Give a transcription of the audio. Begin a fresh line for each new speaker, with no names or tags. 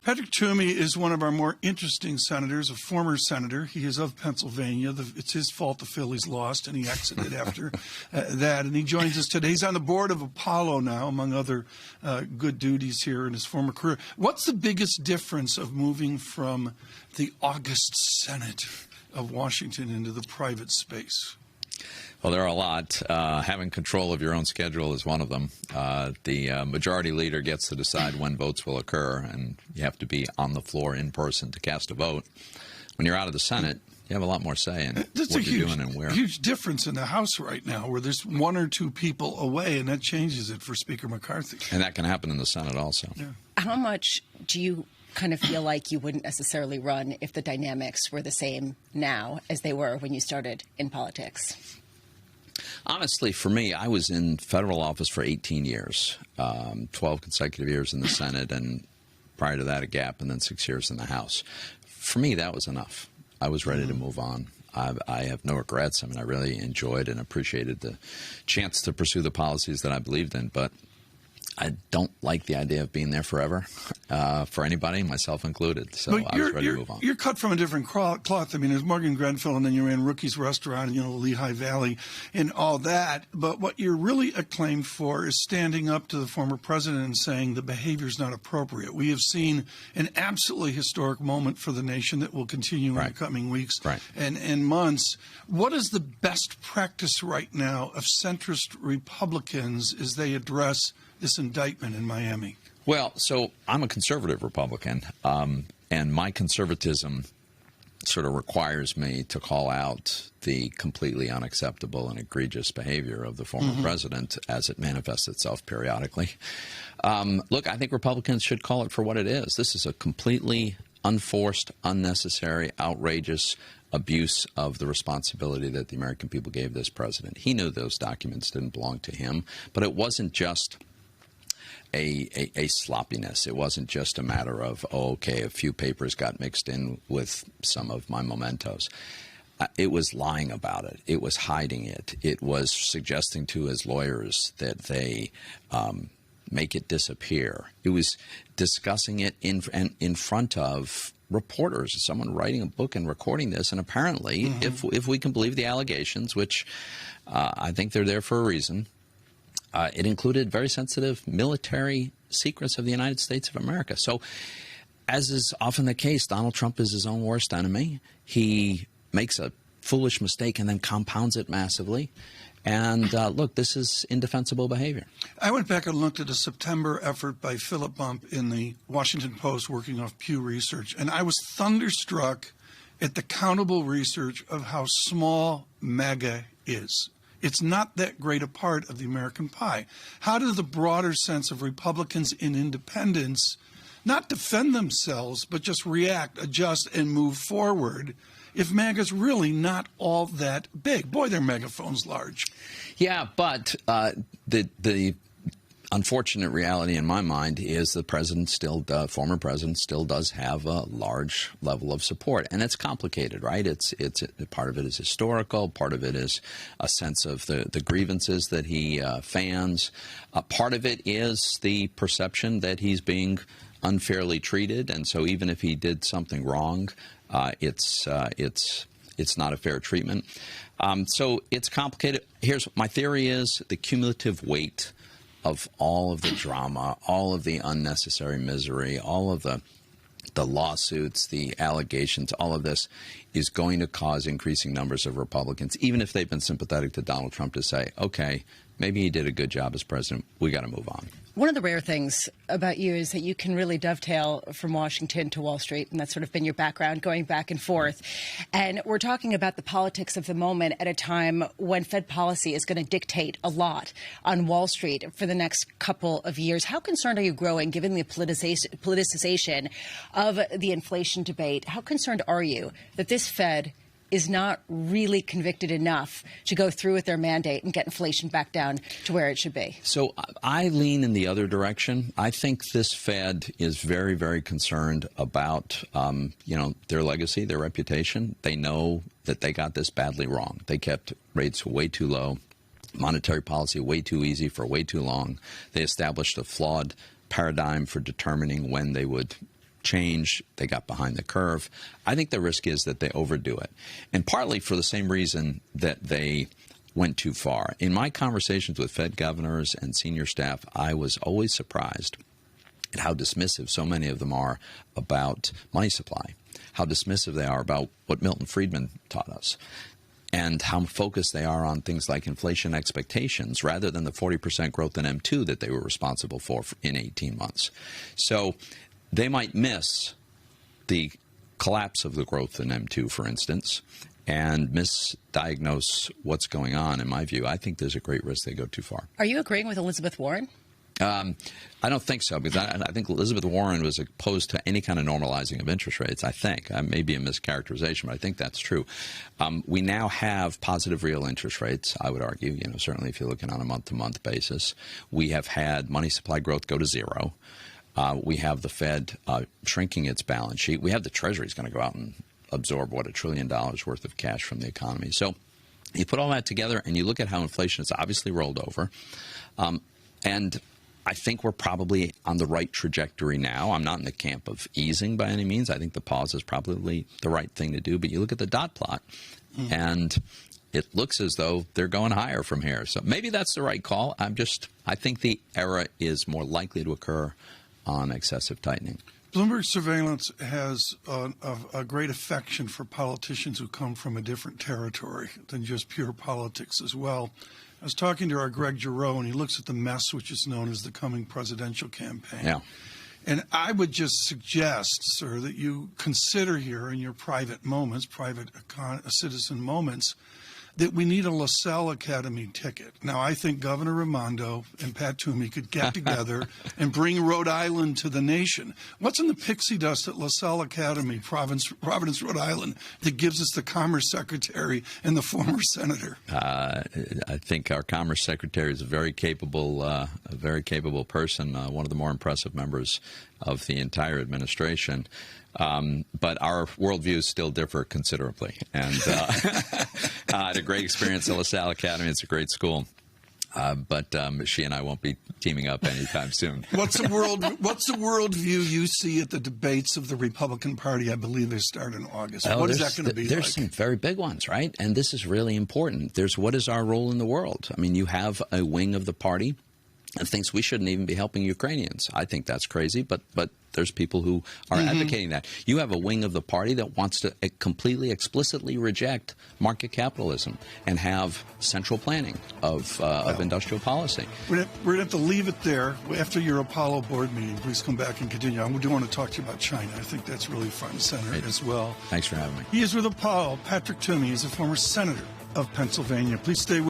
Patrick Toomey is one of our more interesting senators, a former senator. He is of Pennsylvania. It's his fault the Phillies lost, and he exited after that. And he joins us today. He's on the board of Apollo now, among other good duties here in his former career. What's the biggest difference of moving from the august Senate of Washington into the private space?
Well, there are a lot. Having control of your own schedule is one of them. The majority leader gets to decide when votes will occur, and you have to be on the floor in person to cast a vote. When you're out of the Senate, you have a lot more say in what you're doing and where.
That's a huge difference in the House right now, where there's one or two people away, and that changes it for Speaker McCarthy.
And that can happen in the Senate also.
Yeah.
How much do you kind of feel like you wouldn't necessarily run if the dynamics were the same now as they were when you started in politics?
Honestly, for me, I was in federal office for 18 years, 12 consecutive years in the Senate, and prior to that a gap, and then 6 years in the House. For me, that was enough. I was ready to move on. I have no regrets. I mean, I really enjoyed and appreciated the chance to pursue the policies that I believed in, but I don't like the idea of being there forever for anybody, myself included. So I was ready to move on.
You're cut from a different cloth. I mean, there's Morgan Grenfell, and then you ran Rookie's Restaurant, Lehigh Valley, and all that. But what you're really acclaimed for is standing up to the former president and saying the behavior's not appropriate. We have seen an absolutely historic moment for the nation that will continue in the coming weeks and months. What is the best practice right now of centrist Republicans as they address this indictment in Miami?
Well, so I'm a conservative Republican, and my conservatism sort of requires me to call out the completely unacceptable and egregious behavior of the former president as it manifests itself periodically. Look, I think Republicans should call it for what it is. This is a completely unforced, unnecessary, outrageous abuse of the responsibility that the American people gave this president. He knew those documents didn't belong to him, but it wasn't just a sloppiness. It wasn't just a matter of, oh, okay, a few papers got mixed in with some of my mementos. It was lying about it. It was hiding it. It was suggesting to his lawyers that they make it disappear. It was discussing it in front of reporters, someone writing a book and recording this. And apparently, if we can believe the allegations, which I think they're there for a reason, it included very sensitive military secrets of the United States of America. So, as is often the case, Donald Trump is his own worst enemy. He makes a foolish mistake and then compounds it massively. And look, this is indefensible behavior.
I went back and looked at a September effort by Philip Bump in the Washington Post working off Pew Research, and I was thunderstruck at the countable research of how small MAGA is. It's not that great a part of the American pie. How does the broader sense of Republicans and independents not defend themselves, but just react, adjust, and move forward if MAGA's really not all that big? Boy, their megaphone's large.
Yeah, but the unfortunate reality in my mind is the president former president still does have a large level of support, and it's complicated, right? It's part of it is historical, part of it is a sense of the grievances that he fans. Part of it is the perception that he's being unfairly treated, and so even if he did something wrong, it's not a fair treatment. So it's complicated. Here's my theory: is the cumulative weight of all of the drama, all of the unnecessary misery, all of the lawsuits, the allegations, all of this is going to cause increasing numbers of Republicans, even if they've been sympathetic to Donald Trump, to say, okay, maybe he did a good job as president. We got to move on.
One of the rare things about you is that you can really dovetail from Washington to Wall Street, and that's sort of been your background, going back and forth. And we're talking about the politics of the moment at a time when Fed policy is going to dictate a lot on Wall Street for the next couple of years. How concerned are you growing, given the politicization of the inflation debate? How concerned are you that this Fed is not really convicted enough to go through with their mandate and get inflation back down to where it should be?
So I lean in the other direction. I think this Fed is very, very concerned about, their legacy, their reputation. They know that they got this badly wrong. They kept rates way too low, monetary policy way too easy for way too long. They established a flawed paradigm for determining when they would change. They got behind the curve. I think the risk is that they overdo it, and partly for the same reason that they went too far. In my conversations with Fed governors and senior staff, I was always surprised at how dismissive so many of them are about money supply, how dismissive they are about what Milton Friedman taught us, and how focused they are on things like inflation expectations rather than the 40% growth in M2 that they were responsible for in 18 months. So they might miss the collapse of the growth in M2, for instance, and misdiagnose what's going on, in my view. I think there's a great risk they go too far.
Are you agreeing with Elizabeth Warren?
I don't think so, because I think Elizabeth Warren was opposed to any kind of normalizing of interest rates, I think. Maybe a mischaracterization, but I think that's true. We now have positive real interest rates, I would argue, certainly if you're looking on a month-to-month basis. We have had money supply growth go to zero. We have the Fed shrinking its balance sheet. We have the Treasury's going to go out and absorb, $1 trillion worth of cash from the economy. So you put all that together and you look at how inflation has obviously rolled over. And I think we're probably on the right trajectory now. I'm not in the camp of easing by any means. I think the pause is probably the right thing to do. But you look at the dot plot, and it looks as though they're going higher from here. So maybe that's the right call. I think the era is more likely to occur on excessive tightening.
Bloomberg surveillance has a great affection for politicians who come from a different territory than just pure politics as well. I was talking to our Greg Giroux, and he looks at the mess which is known as the coming presidential campaign. Yeah. And I would just suggest, sir, that you consider here in your private moments, private citizen moments, that we need a LaSalle Academy ticket. Now, I think Governor Raimondo and Pat Toomey could get together and bring Rhode Island to the nation. What's in the pixie dust at LaSalle Academy, Providence, Rhode Island, that gives us the Commerce Secretary and the former senator?
I think our Commerce Secretary is a very capable person, one of the more impressive members of the entire administration. But our worldviews still differ considerably. And I had a great experience at LaSalle Academy. It's a great school. But she and I won't be teaming up anytime soon.
What's the worldview you see at the debates of the Republican Party? I believe they start in August. What is that going to be
There's some very big ones, right? And this is really important. There's what is our role in the world? I mean, you have a wing of the party that thinks we shouldn't even be helping Ukrainians. I think that's crazy, but there's people who are advocating that. You have a wing of the party that wants to completely explicitly reject market capitalism and have central planning of industrial policy.
We're going to have to leave it there. After your Apollo board meeting, please come back and continue. I do want to talk to you about China. I think that's really front and center as well.
Thanks for having me.
He is with Apollo. Patrick Toomey is a former senator of Pennsylvania. Please stay with